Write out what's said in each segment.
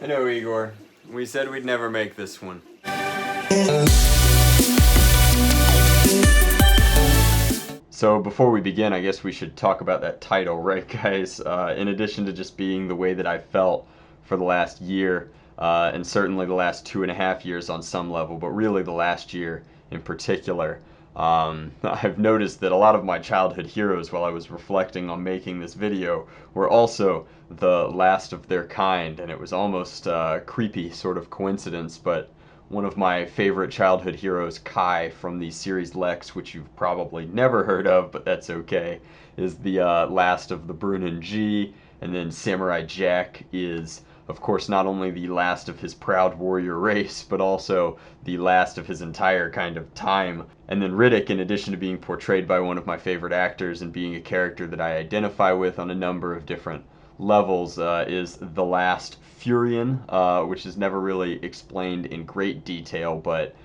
I know, Igor. We said we'd never make this one. So before we begin, I guess we should talk about that title, right, guys? In addition to just being the way that I felt for the last year, and certainly the last 2.5 years on some level, but really the last year in particular, I've noticed that a lot of my childhood heroes, while I was reflecting on making this video, were also the last of their kind, and it was almost a creepy sort of coincidence, but one of my favorite childhood heroes, Kai, from the series Lex, which you've probably never heard of, but that's okay, is the last of the Brunin G, and then Samurai Jack is, of course, not only the last of his proud warrior race, but also the last of his entire kind of time. And then Riddick, in addition to being portrayed by one of my favorite actors and being a character that I identify with on a number of different levels, is the last Furion, which is never really explained in great detail, but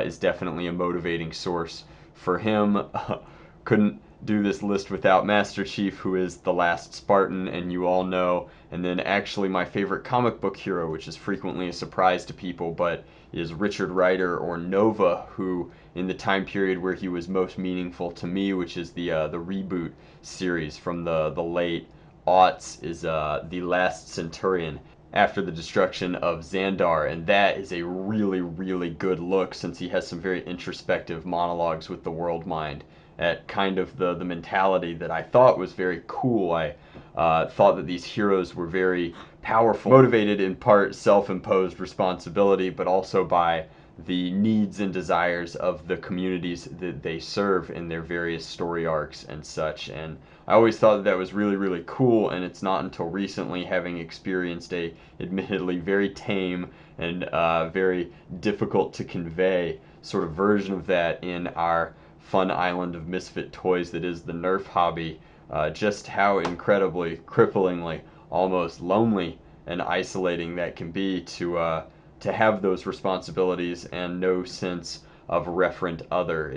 is definitely a motivating source for him. Couldn't do this list without Master Chief, who is the last Spartan, and you all know. And then actually my favorite comic book hero, which is frequently a surprise to people, but is Richard Rider, or Nova, who in the time period where he was most meaningful to me, which is the reboot series from the late aughts, is the last Centurion after the destruction of Xandar, and that is a really, really good look, since he has some very introspective monologues with the world mind at kind of the mentality that I thought was very cool. I thought that these heroes were very powerful, motivated in part self-imposed responsibility, but also by the needs and desires of the communities that they serve in their various story arcs and such. And I always thought that that was really, really cool, and it's not until recently, having experienced a admittedly very tame and very difficult to convey sort of version of that in our fun island of misfit toys that is the Nerf hobby, just how incredibly, cripplingly, almost lonely and isolating that can be to have those responsibilities and no sense of referent other.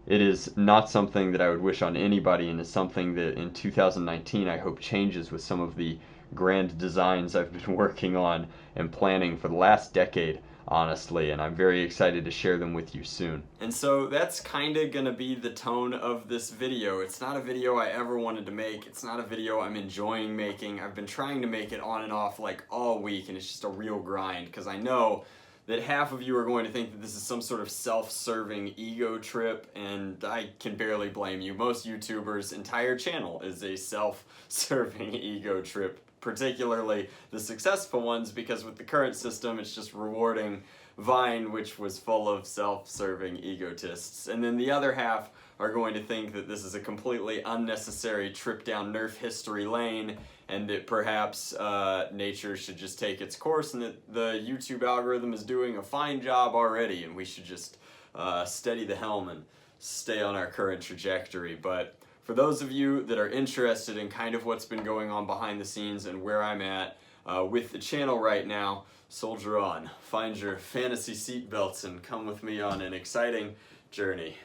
It is not something that I would wish on anybody, and is something that in 2019 I hope changes with some of the grand designs I've been working on and planning for the last decade, honestly, and I'm very excited to share them with you soon. And so that's kind of gonna be the tone of this video. It's not a video I ever wanted to make. It's not a video I'm enjoying making. I've been trying to make it on and off like all week, and it's just a real grind, because I know that half of you are going to think that this is some sort of self-serving ego trip, and I can barely blame you. Most YouTubers' entire channel is a self-serving ego trip, particularly the successful ones, because with the current system it's just rewarding Vine, which was full of self-serving egotists. And then the other half are going to think that this is a completely unnecessary trip down Nerf history lane, and that perhaps nature should just take its course, and that the YouTube algorithm is doing a fine job already, and we should just steady the helm and stay on our current trajectory. But for those of you that are interested in kind of what's been going on behind the scenes and where I'm at with the channel right now, soldier on, find your fantasy seatbelts, and come with me on an exciting journey.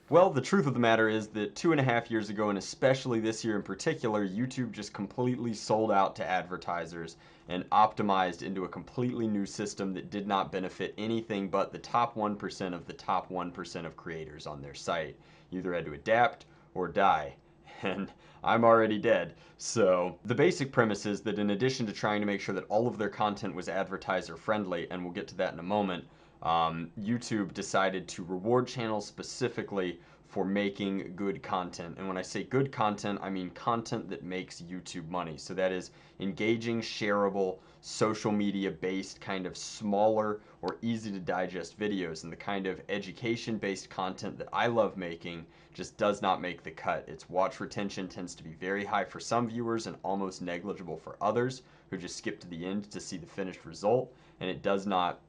Well, the truth of the matter is that 2.5 years ago, and especially this year in particular, YouTube just completely sold out to advertisers and optimized into a completely new system that did not benefit anything but the top 1% of the top 1% of creators on their site. You either had to adapt or die, and I'm already dead. So the basic premise is that in addition to trying to make sure that all of their content was advertiser friendly, and we'll get to that in a moment, YouTube decided to reward channels specifically for making good content. And when I say good content, I mean content that makes YouTube money. So that is engaging, shareable, social media based, kind of smaller or easy to digest videos. And the kind of education based content that I love making just does not make the cut. Its watch retention tends to be very high for some viewers and almost negligible for others who just skip to the end to see the finished result. And it does not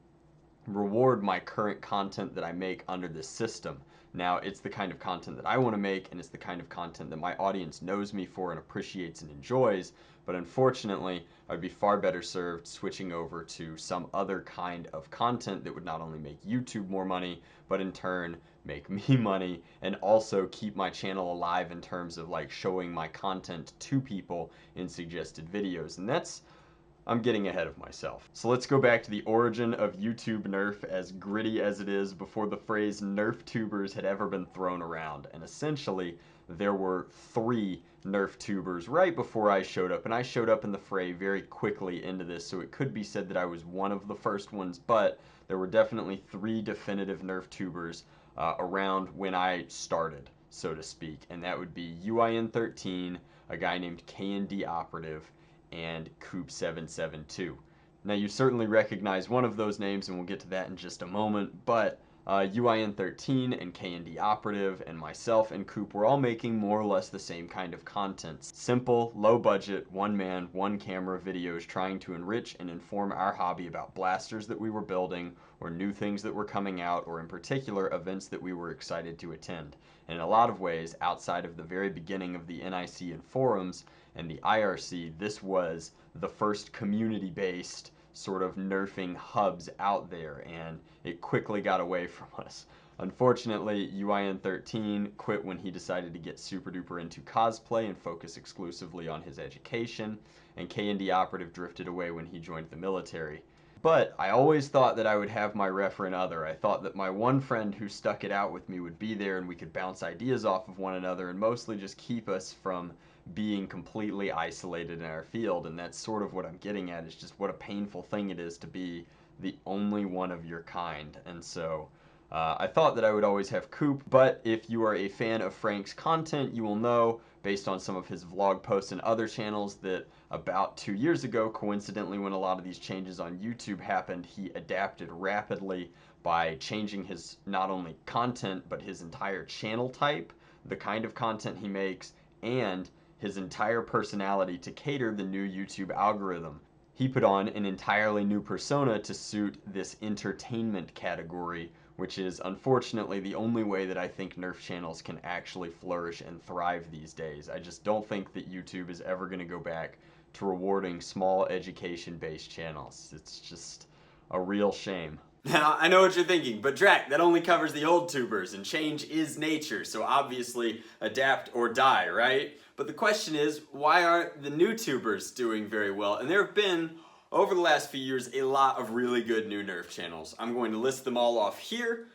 reward my current content that I make under this system. Now, it's the kind of content that I want to make, and it's the kind of content that my audience knows me for and appreciates and enjoys, but unfortunately, I'd be far better served switching over to some other kind of content that would not only make YouTube more money, but in turn make me money, and also keep my channel alive in terms of like showing my content to people in suggested videos. And that's I'm getting ahead of myself. So let's go back to the origin of YouTube Nerf, as gritty as it is, before the phrase Nerf tubers had ever been thrown around. And essentially, there were 3 Nerf tubers right before I showed up, and I showed up in the fray very quickly into this, so it could be said that I was one of the first ones, but there were definitely 3 definitive Nerf tubers around when I started, so to speak, and that would be UIN13, a guy named K&D Operative, and Coop772. Now you certainly recognize one of those names, and we'll get to that in just a moment, but UIN13 and K&D Operative and myself and Coop were all making more or less the same kind of content. Simple, low budget, one man, one camera videos trying to enrich and inform our hobby about blasters that we were building, or new things that were coming out, or in particular events that we were excited to attend. And in a lot of ways, outside of the very beginning of the NIC and forums and the IRC, this was the first community-based sort of nerfing hubs out there, and it quickly got away from us. Unfortunately, UIN13 quit when he decided to get super duper into cosplay and focus exclusively on his education, and K&D Operative drifted away when he joined the military. But I always thought that I would have my referent other. I thought that my one friend who stuck it out with me would be there and we could bounce ideas off of one another and mostly just keep us from being completely isolated in our field. And that's sort of what I'm getting at, is just what a painful thing it is to be the only one of your kind. And so I thought that I would always have Coop, but if you are a fan of Frank's content, you will know, based on some of his vlog posts and other channels, that about 2 years ago, coincidentally when a lot of these changes on YouTube happened, he adapted rapidly by changing his not only content, but his entire channel type, the kind of content he makes, and his entire personality to cater the new YouTube algorithm. He put on an entirely new persona to suit this entertainment category, which is unfortunately the only way that I think Nerf channels can actually flourish and thrive these days. I just don't think that YouTube is ever going to go back to rewarding small education-based channels. It's just a real shame. Now, I know what you're thinking, but Drac, that only covers the old tubers, and change is nature, so obviously adapt or die, right? But the question is, why aren't the new tubers doing very well? And there have been, over the last few years, a lot of really good new Nerf channels. I'm going to list them all off here.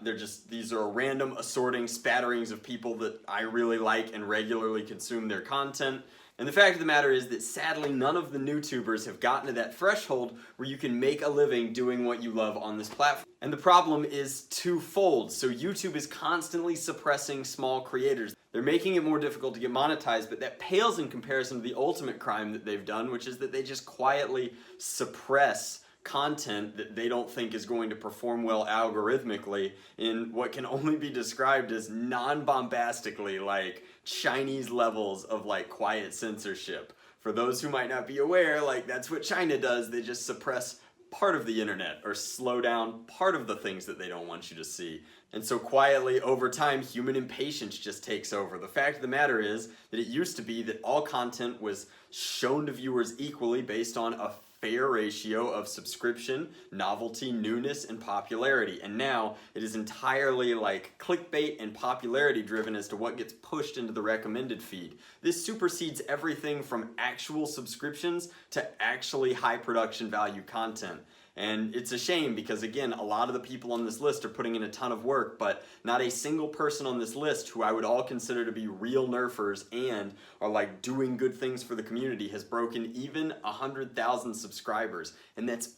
These are a random assorting spatterings of people that I really like and regularly consume their content. And the fact of the matter is that sadly none of the new tubers have gotten to that threshold where you can make a living doing what you love on this platform. And the problem is twofold. So YouTube is constantly suppressing small creators. They're making it more difficult to get monetized, but that pales in comparison to the ultimate crime that they've done, which is that they just quietly suppress content that they don't think is going to perform well algorithmically in what can only be described as non-bombastically, like Chinese levels of like quiet censorship. For those who might not be aware, like that's what China does. They just suppress part of the internet or slow down part of the things that they don't want you to see. And so quietly over time, human impatience just takes over. The fact of the matter is that it used to be that all content was shown to viewers equally based on a fair ratio of subscription, novelty, newness, and popularity. And now it is entirely like clickbait and popularity driven as to what gets pushed into the recommended feed. This supersedes everything from actual subscriptions to actually high production value content. And it's a shame because, again, a lot of the people on this list are putting in a ton of work, but not a single person on this list who I would all consider to be real nerfers and are like doing good things for the community has broken even 100,000 subscribers. And that's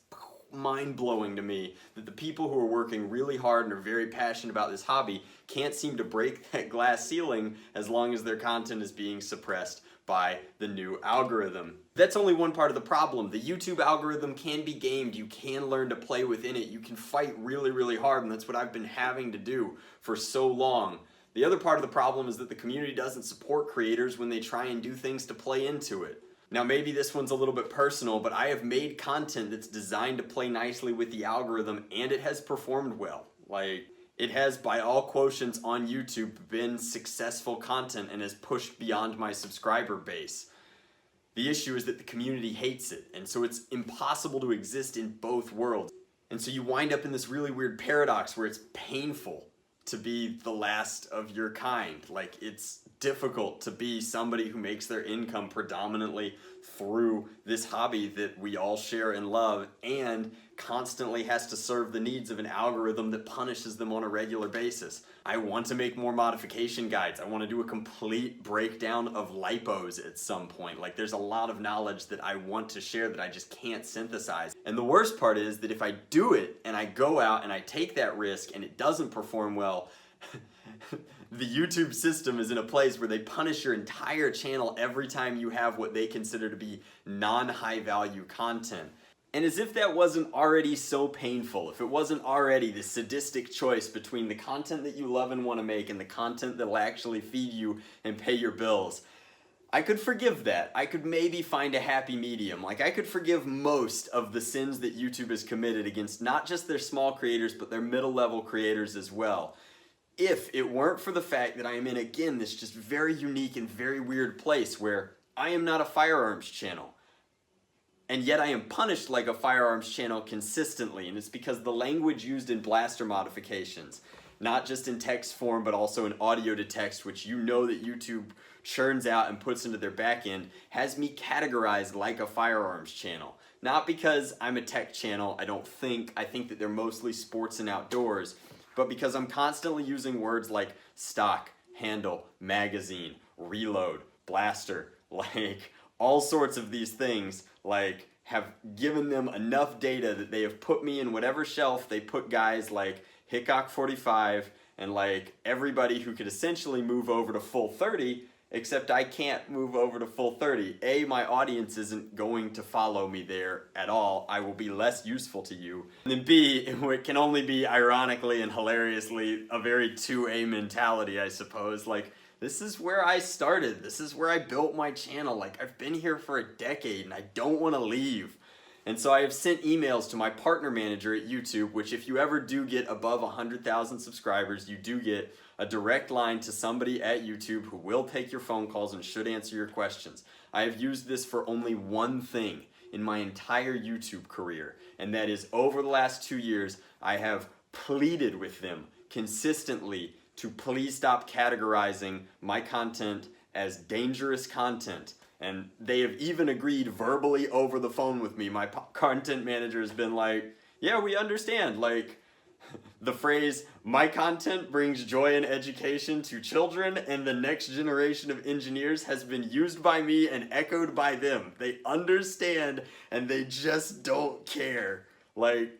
mind-blowing to me that the people who are working really hard and are very passionate about this hobby can't seem to break that glass ceiling as long as their content is being suppressed by the new algorithm. That's only one part of the problem. The YouTube algorithm can be gamed. You can learn to play within it. You can fight really, really hard, and that's what I've been having to do for so long. The other part of the problem is that the community doesn't support creators when they try and do things to play into it. Now maybe this one's a little bit personal, but I have made content that's designed to play nicely with the algorithm, and it has performed well. Like, it has, by all quotients on YouTube, been successful content and has pushed beyond my subscriber base. The issue is that the community hates it, and so it's impossible to exist in both worlds. And so you wind up in this really weird paradox where it's painful to be the last of your kind. Like, it's difficult to be somebody who makes their income predominantly through this hobby that we all share and love, and constantly has to serve the needs of an algorithm that punishes them on a regular basis. I want to make more modification guides. I want to do a complete breakdown of lipos at some point. Like, there's a lot of knowledge that I want to share that I just can't synthesize. And the worst part is that if I do it and I go out and I take that risk and it doesn't perform well, the YouTube system is in a place where they punish your entire channel every time you have what they consider to be non-high value content. And as if that wasn't already so painful, if it wasn't already the sadistic choice between the content that you love and want to make and the content that will actually feed you and pay your bills, I could forgive that. I could maybe find a happy medium. Like, I could forgive most of the sins that YouTube has committed against not just their small creators, but their middle-level creators as well, if it weren't for the fact that I am in, again, this just very unique and very weird place where I am not a firearms channel. And yet I am punished like a firearms channel consistently, and it's because the language used in blaster modifications, not just in text form but also in audio to text, which you know that YouTube churns out and puts into their backend, has me categorized like a firearms channel. Not because I'm a tech channel, I think that they're mostly sports and outdoors, but because I'm constantly using words like stock, handle, magazine, reload, blaster, like all sorts of these things, like, have given them enough data that they have put me in whatever shelf they put guys like Hickok 45 and like everybody who could essentially move over to full 30, except I can't move over to full 30. A, my audience isn't going to follow me there at all. I will be less useful to you. And then B, it can only be ironically and hilariously a very 2A mentality, I suppose. Like, this is where I started. This is where I built my channel. Like, I've been here for a decade and I don't want to leave. And so I have sent emails to my partner manager at YouTube, which if you ever do get above 100,000 subscribers, you do get a direct line to somebody at YouTube who will take your phone calls and should answer your questions. I have used this for only one thing in my entire YouTube career, and that is over the last 2 years, I have pleaded with them consistently to please stop categorizing my content as dangerous content. And they have even agreed verbally over the phone with me. My content manager has been like, yeah, we understand. Like, the phrase, my content brings joy and education to children and the next generation of engineers, has been used by me and echoed by them. They understand and they just don't care, like,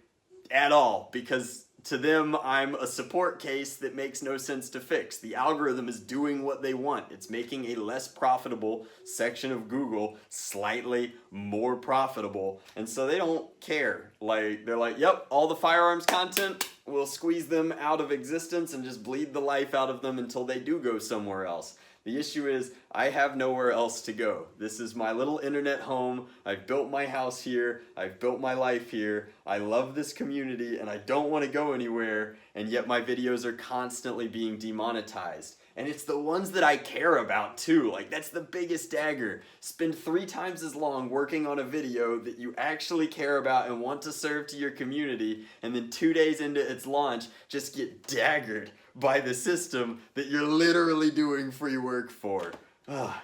at all, because to them, I'm a support case that makes no sense to fix. The algorithm is doing what they want. It's making a less profitable section of Google slightly more profitable. And so they don't care. Like, they're like, yep, all the firearms content, we'll squeeze them out of existence and just bleed the life out of them until they do go somewhere else. The issue is, I have nowhere else to go. This is my little internet home. I've built my house here. I've built my life here. I love this community and I don't want to go anywhere. And yet my videos are constantly being demonetized. And it's the ones that I care about too. Like, that's the biggest dagger. Spend 3 times as long working on a video that you actually care about and want to serve to your community, and then 2 days into its launch, just get daggered by the system that you're literally doing free work for.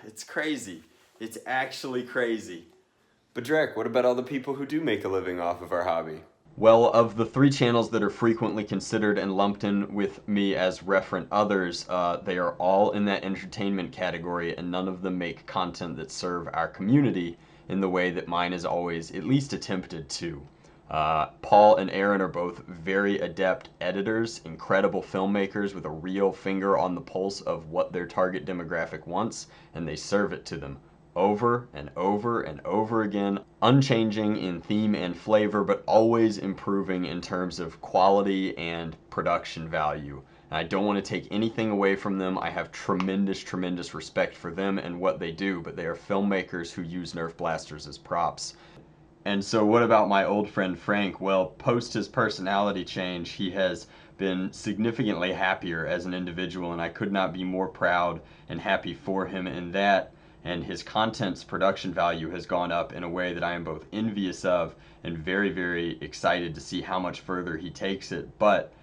It's crazy. It's actually crazy. But Drek, what about all the people who do make a living off of our hobby? Well, of the 3 channels that are frequently considered and lumped in with me as referent others, they are all in that entertainment category, and none of them make content that serve our community in the way that mine is always at least attempted to. Paul and Aaron are both very adept editors, incredible filmmakers with a real finger on the pulse of what their target demographic wants, and they serve it to them over and over and over again, unchanging in theme and flavor, but always improving in terms of quality and production value. And I don't want to take anything away from them. I have tremendous respect for them and what they do, but they are filmmakers who use Nerf blasters as props. And so what about my old friend Frank? Well, post his personality change, he has been significantly happier as an individual, and I could not be more proud and happy for him in that. And his content's production value has gone up in a way that I am both envious of and very excited to see how much further he takes it. But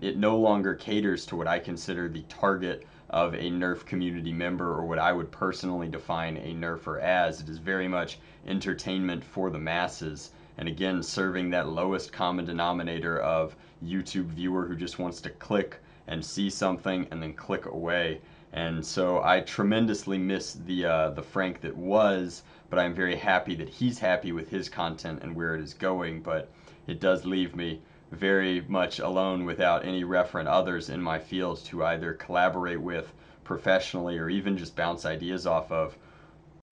it no longer caters to what I consider the target of a Nerf community member, or what I would personally define a Nerfer as. It is very much entertainment for the masses, and again, serving that lowest common denominator of YouTube viewer who just wants to click and see something and then click away. And so I tremendously miss the Frank that was, but I'm very happy that he's happy with his content and where it is going. But it does leave me very much alone without any referent others in my field to either collaborate with professionally or even just bounce ideas off of.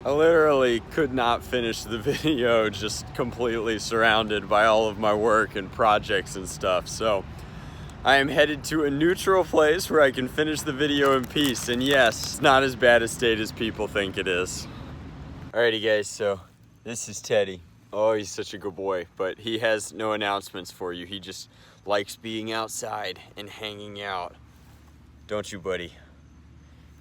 I literally could not finish the video, just completely surrounded by all of my work and projects and stuff. So I am headed to a neutral place where I can finish the video in peace. And yes, it's not as bad a state as people think it is. Alrighty guys, so this is Teddy. Oh, he's such a good boy, but he has no announcements for you. He just likes being outside and hanging out. Don't you, buddy?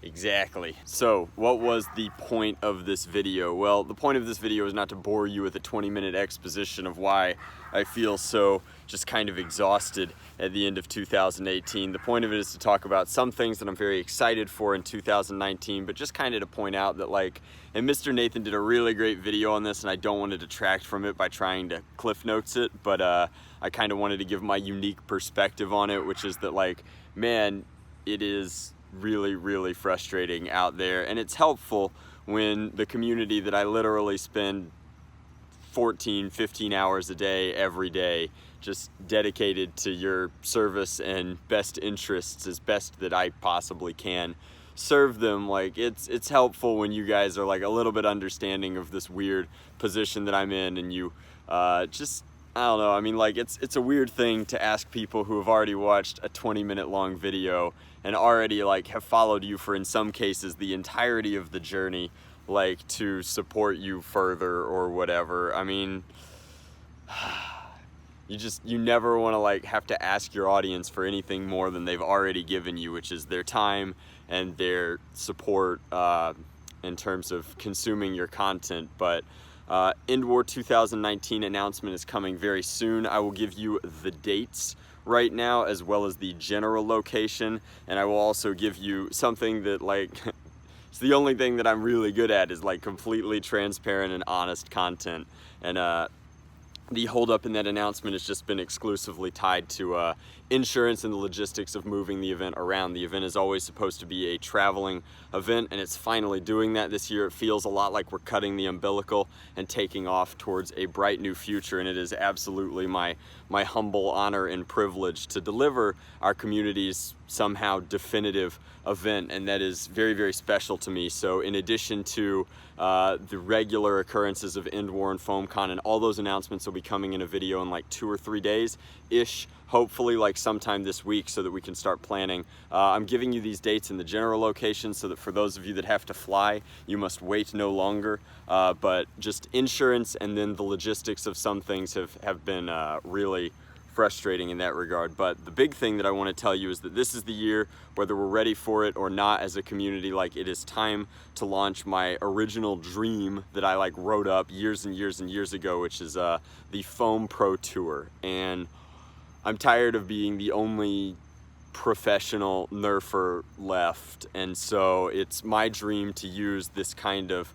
Exactly. So what was the point of this video? Well, the point of this video is not to bore you with a 20-minute exposition of why I feel so just kind of exhausted at the end of 2018. The point of it is to talk about some things that I'm very excited for in 2019, but just kind of to point out that, like, and Mr. Nathan did a really great video on this, and I don't want to detract from it by trying to cliff notes it, but I kind of wanted to give my unique perspective on it, which is that, like, man, it is really frustrating out there, and it's helpful when the community that I literally spend 14-15 hours a day every day just dedicated to your service and best interests as best that I possibly can serve them. Like, it's helpful when you guys are like a little bit understanding of this weird position that I'm in, and you just, I don't know, I mean, like, it's a weird thing to ask people who have already watched a 20-minute long video and already, like, have followed you for, in some cases, the entirety of the journey, like, to support you further or whatever. I mean, you never want to, like, have to ask your audience for anything more than they've already given you, which is their time and their support in terms of consuming your content. But End War 2019 announcement is coming very soon. I will give you the dates right now, as well as the general location, and I will also give you something that, like, it's the only thing that I'm really good at, is like completely transparent and honest content. And the holdup in that announcement has just been exclusively tied to insurance and the logistics of moving the event around. The event is always supposed to be a traveling event, and it's finally doing that this year. It feels a lot like we're cutting the umbilical and taking off towards a bright new future, and it is absolutely my humble honor and privilege to deliver our community's somehow definitive event, and that is very special to me. So in addition to the regular occurrences of End War and FoamCon, and all those announcements will be coming in a video in like 2 or 3 days-ish, hopefully like sometime this week, so that we can start planning. I'm giving you these dates in the general location so that for those of you that have to fly, you must wait no longer. But just insurance and then the logistics of some things have been really frustrating in that regard. But the big thing that I want to tell you is that this is the year, whether we're ready for it or not as a community, like, it is time to launch my original dream that I, like, wrote up years and years ago, which is the Foam Pro Tour. And I'm tired of being the only professional Nerfer left, and so it's my dream to use this kind of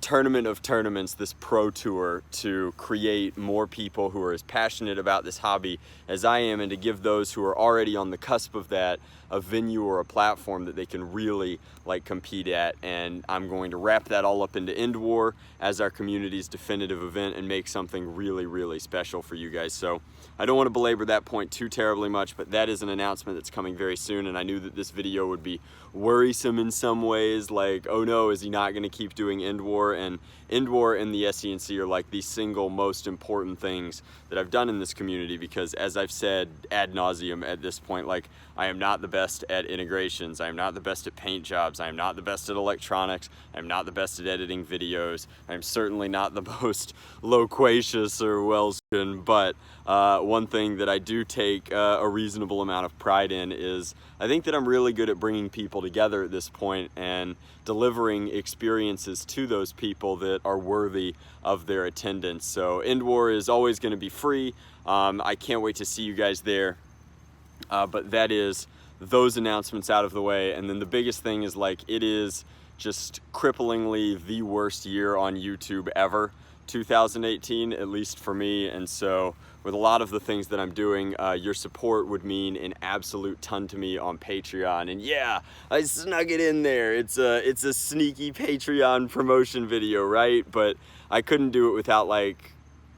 tournament of tournaments, this pro tour, to create more people who are as passionate about this hobby as I am, and to give those who are already on the cusp of that a venue or a platform that they can really, like, compete at. And I'm going to wrap that all up into End War as our community's definitive event and make something really special for you guys. So I don't want to belabor that point too terribly much, but that is an announcement that's coming very soon, and I knew that this video would be worrisome in some ways, like, oh no, is he not going to keep doing End War? And End War and the SENC are like the single most important things that I've done in this community, because, as I've said ad nauseum at this point, like, I am not the best at integrations, I am not the best at paint jobs, I am not the best at electronics, I am not the best at editing videos, I am certainly not the most loquacious or well-spoken, but one thing that I do take a reasonable amount of pride in is I think that I'm really good at bringing people together at this point and delivering experiences to those people that are worthy of their attendance. So End War is always going to be free. I can't wait to see you guys there. But that is those announcements out of the way. And then the biggest thing is, like, it is just cripplingly the worst year on YouTube ever, 2018, at least for me. And so with a lot of the things that I'm doing, your support would mean an absolute ton to me on Patreon. And yeah, I snuck it in there. It's a sneaky Patreon promotion video, right? But I couldn't do it without like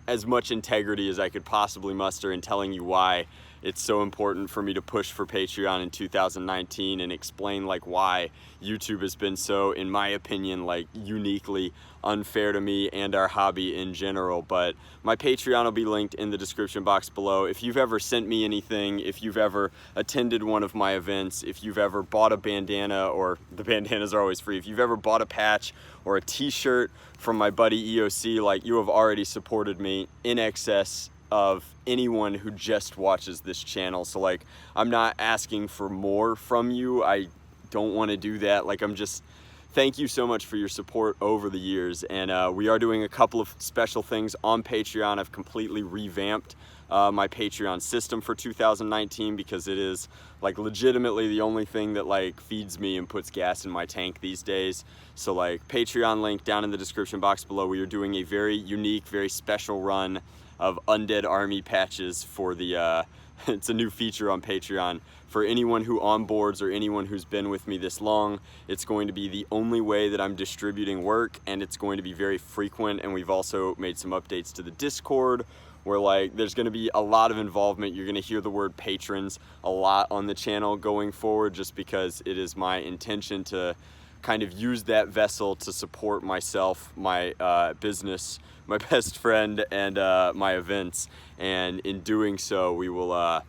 as much integrity as I could possibly muster in telling you why it's so important for me to push for Patreon in 2019 and explain like why YouTube has been so, in my opinion, like uniquely unfair to me and our hobby in general. But my Patreon will be linked in the description box below. If you've ever sent me anything, if you've ever attended one of my events, if you've ever bought a bandana, or the bandanas are always free, if you've ever bought a patch or a t-shirt from my buddy EOC, like, you have already supported me in excess of anyone who just watches this channel. So like, I'm not asking for more from you. I don't want to do that. Like, I'm just, thank you so much for your support over the years. And we are doing a couple of special things on Patreon. I've completely revamped my Patreon system for 2019 because it is like legitimately the only thing that like feeds me and puts gas in my tank these days. So like, Patreon link down in the description box below. We are doing a very unique, very special run of Undead Army patches for the, it's a new feature on Patreon. For anyone who onboards or anyone who's been with me this long, it's going to be the only way that I'm distributing work, and it's going to be very frequent. And we've also made some updates to the Discord where like there's going to be a lot of involvement. You're going to hear the word patrons a lot on the channel going forward, just because it is my intention to kind of use that vessel to support myself, my business, my best friend, and my events. And in doing so, we will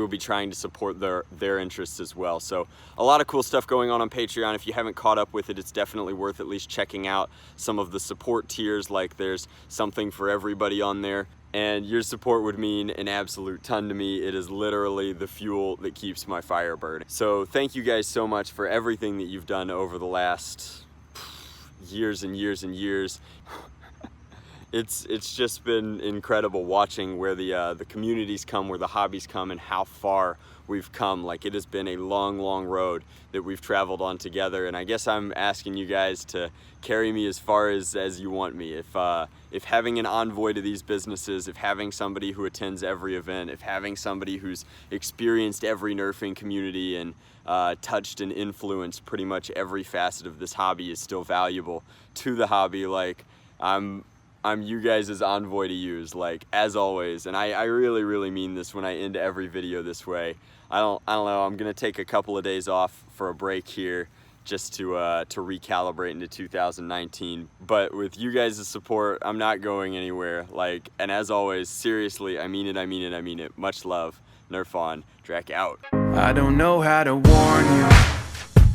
be trying to support their interests as well. So a lot of cool stuff going on Patreon. If you haven't caught up with it, it's definitely worth at least checking out some of the support tiers. Like, there's something for everybody on there, and your support would mean an absolute ton to me. It is literally the fuel that keeps my fire burning. So thank you guys so much for everything that you've done over the last years and years and years. It's just been incredible watching where the communities come, where the hobbies come, and how far we've come. Like, it has been a long, long road that we've traveled on together, and I guess I'm asking you guys to carry me as far as you want me. If having an envoy to these businesses, if having somebody who attends every event, if having somebody who's experienced every nerfing community and touched and influenced pretty much every facet of this hobby is still valuable to the hobby, like, I'm you guys' envoy to use, like, as always. And I really, really mean this when I end every video this way. I don't know, I'm gonna take a couple of days off for a break here just to recalibrate into 2019. But with you guys' support, I'm not going anywhere. Like, and as always, seriously, I mean it, I mean it, I mean it. Much love. Nerf on. Drac out. I don't know how to warn you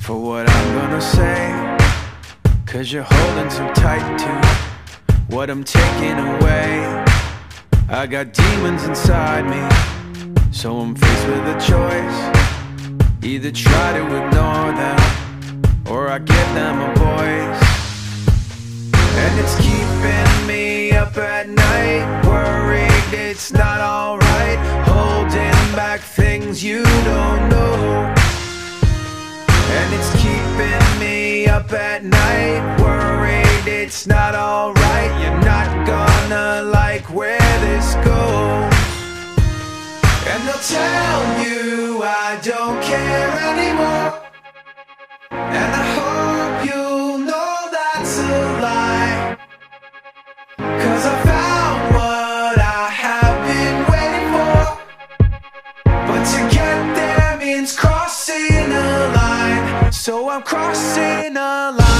for what I'm gonna say, 'cause you're holding so tight to what I'm taking away. I got demons inside me, so I'm faced with a choice. Either try to ignore them, or I give them a voice. And it's keeping me up at night, worried it's not alright, holding back things you don't know. And it's keeping me up at night, worried it's not alright. You're not gonna like where this goes. And they'll tell you I don't care anymore, and I hope you'll know that's a lie. 'Cause I found what I have been waiting for, but to get there means crossing a line. So I'm crossing a line.